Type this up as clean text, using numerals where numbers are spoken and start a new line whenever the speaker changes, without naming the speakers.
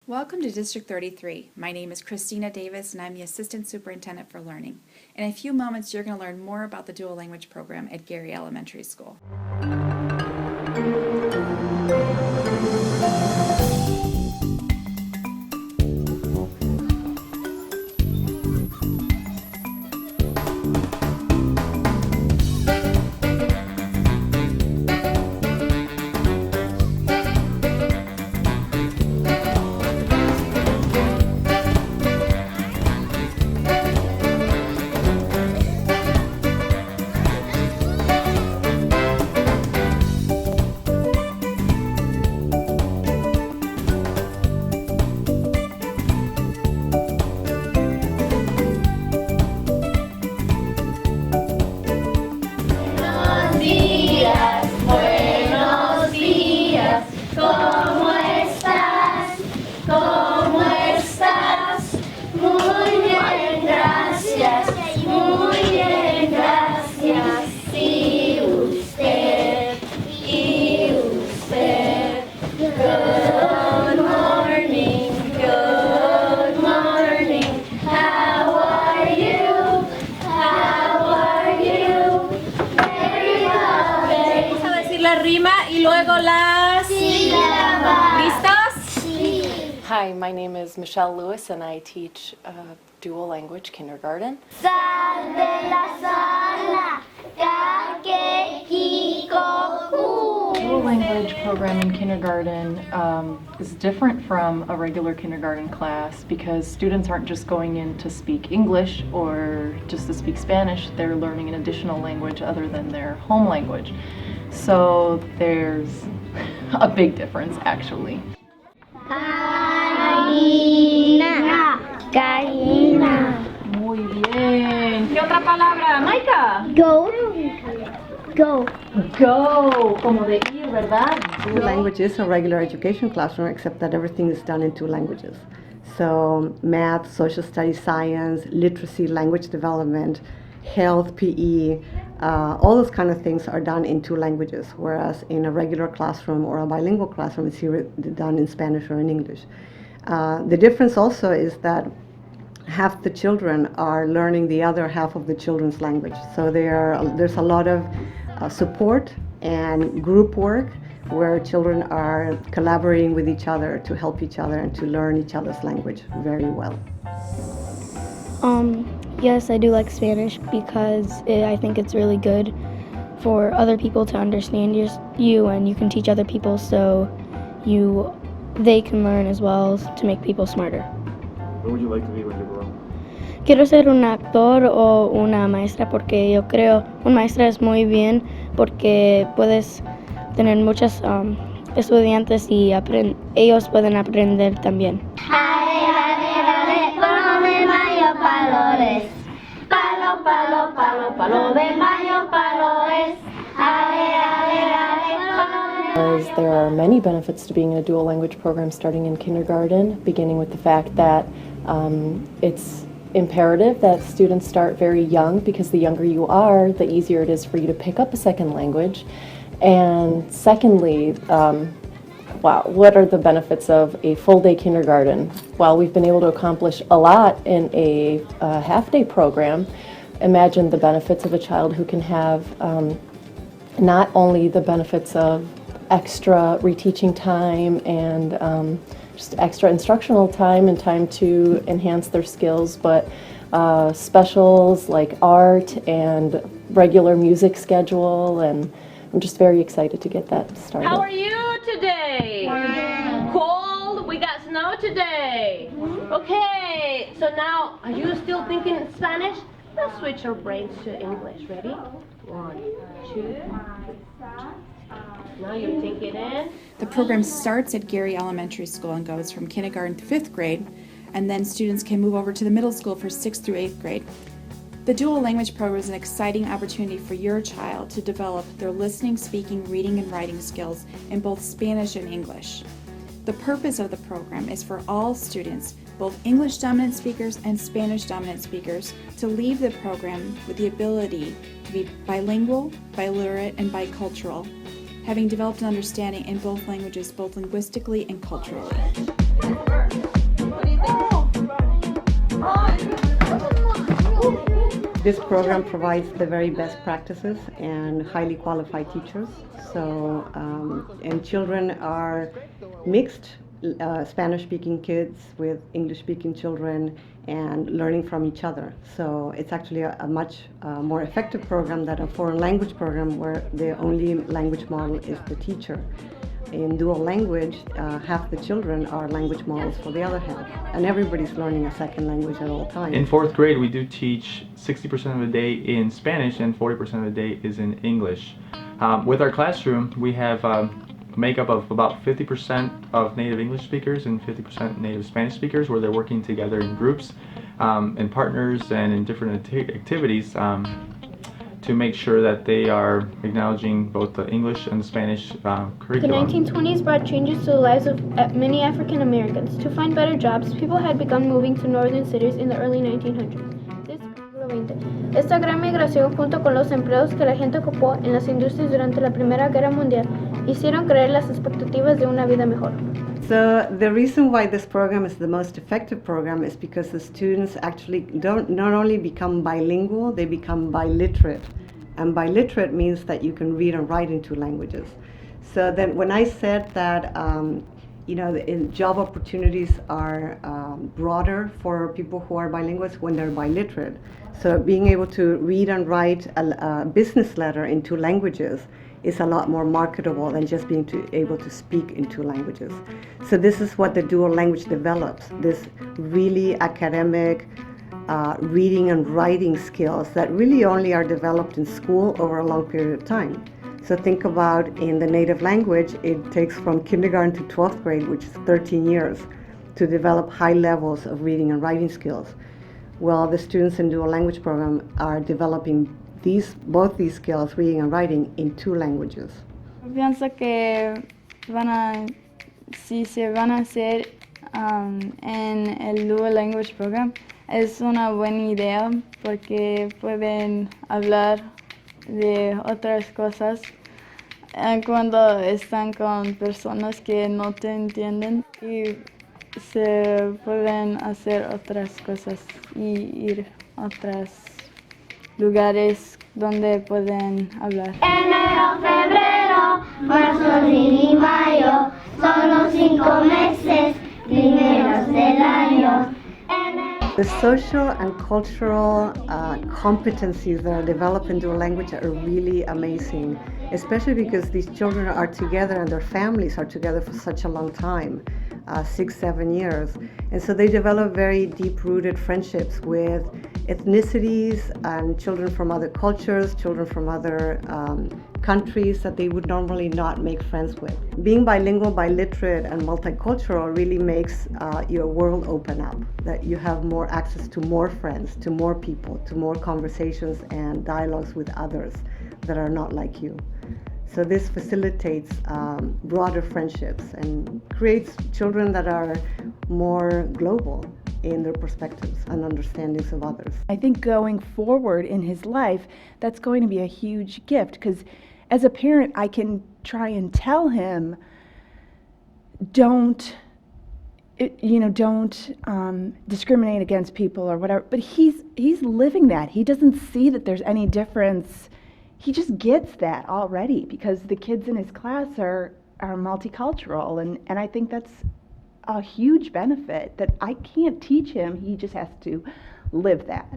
Welcome to District 33. My name is Christina Davis and I'm the Assistant Superintendent for Learning. In a few moments you're going to learn more about the dual language program at Gary Elementary School.
¿Cómo estás? ¿Cómo estás? Muy bien, gracias. Muy bien, gracias. Y usted. Good morning, good morning. How are you? How are you? Very well, very well.
Vamos a decir la rima y luego las
sílabas.
¿Listos?
Sí.
Hi, my name is Michelle Lewis and I teach dual language kindergarten.
Sal de la sala,
The dual language program in kindergarten is different from a regular kindergarten class because students aren't just going in to speak English or just to speak Spanish, they're learning an additional language other than their home language. So there's a big difference actually.
Gallina.
Muy bien. ¿Qué otra palabra? Maika.
Go.
Go, como de ir, ¿verdad?
Dual language is a regular education classroom, except that everything is done in two languages. So math, social studies, science, literacy, language development, health, PE, all those kind of things are done in two languages, whereas in a regular classroom or a bilingual classroom, it's either done in Spanish or in English. The difference also is that half the children are learning the other half of the children's language. So there's a lot of support and group work where children are collaborating with each other to help each other and to learn each other's language very well.
Yes, I do like Spanish because I think it's really good for other people to understand you and you can teach other people so they can learn as well to make people smarter.
What would you like to be when you grow up?
Quiero ser un actor o una maestra porque yo creo una maestra es muy bien porque puedes tener muchos estudiantes y ellos pueden aprender también.
Palo de mayo, palo es. Palo, palo, palo, palo de mayo, palo es.
There are many benefits to being in a dual language program starting in kindergarten, beginning with the fact that it's imperative that students start very young because the younger you are, the easier it is for you to pick up a second language. And secondly, wow, what are the benefits of a full-day kindergarten? Well, we've been able to accomplish a lot in a half-day program. Imagine the benefits of a child who can have not only the benefits of extra reteaching time and just extra instructional time and time to enhance their skills, but specials like art and regular music schedule, and I'm just very excited to get that started.
How are you today? Cold? We got snow today. Okay, so now are you still thinking in Spanish? Let's switch our brains to English. Ready? 1, 2. Now you're thinking in.
The program starts at Gary Elementary School and goes from kindergarten to 5th grade, and then students can move over to the middle school for 6th through 8th grade. The dual language program is an exciting opportunity for your child to develop their listening, speaking, reading, and writing skills in both Spanish and English. The purpose of the program is for all students, both English dominant speakers and Spanish dominant speakers, to leave the program with the ability to be bilingual, biliterate, and bicultural, having developed an understanding in both languages, both linguistically and culturally.
This program provides the very best practices and highly qualified teachers. So, and children are mixed, Spanish-speaking kids with English-speaking children and learning from each other. So it's actually a much more effective program than a foreign language program where the only language model is the teacher. In dual language, half the children are language models for the other half, and everybody's learning a second language at all times.
In fourth grade, we do teach 60% of the day in Spanish and 40% of the day is in English. With our classroom, we have makeup of about 50% of native English speakers and 50% native Spanish speakers, where they're working together in groups and partners and in different activities to make sure that they are acknowledging both the English and the Spanish curriculum.
The 1920s brought changes to the lives of many African Americans. To find better jobs, people had begun moving to northern cities in the early 1900s. Esta gran migración, junto con los empleos que la gente ocupó en las industrias durante la Primera Guerra Mundial, hicieron creer las expectativas de una vida mejor.
So the reason why this program is the most effective program is because the students actually don't not only become bilingual, they become biliterate. And biliterate means that you can read and write in two languages. So then when I said that job opportunities are broader for people who are bilinguals when they're biliterate. So being able to read and write a business letter in two languages is a lot more marketable than just being able to speak in two languages. So this is what the dual language develops, this really academic reading and writing skills that really only are developed in school over a long period of time. So think about in the native language, it takes from kindergarten to 12th grade, which is 13 years, to develop high levels of reading and writing skills. Well, the students in dual language program are developing both these skills, reading and writing, in two languages.
Pienso que si se van a hacer en el Dual Language Program, es una buena idea porque pueden hablar de otras cosas cuando están con personas que no te entienden y se pueden hacer otras cosas y ir a otros lugares donde pueden hablar.
Enero, febrero, marzo, abril y mayo son los 5 meses primeros del año.
The social and cultural competencies that are developed in dual language are really amazing, especially because these children are together and their families are together for such a long time, 6-7 years. And so they develop very deep-rooted friendships with ethnicities and children from other cultures, children from other countries that they would normally not make friends with. Being bilingual, biliterate, and multicultural really makes your world open up, that you have more access to more friends, to more people, to more conversations and dialogues with others that are not like you. So this facilitates broader friendships and creates children that are more global in their perspectives and understandings of others.
I think going forward in his life, that's going to be a huge gift, because as a parent, I can try and tell him, don't discriminate against people or whatever. But he's living that. He doesn't see that there's any difference. He just gets that already because the kids in his class are multicultural, and I think that's a huge benefit that I can't teach him. He just has to live that.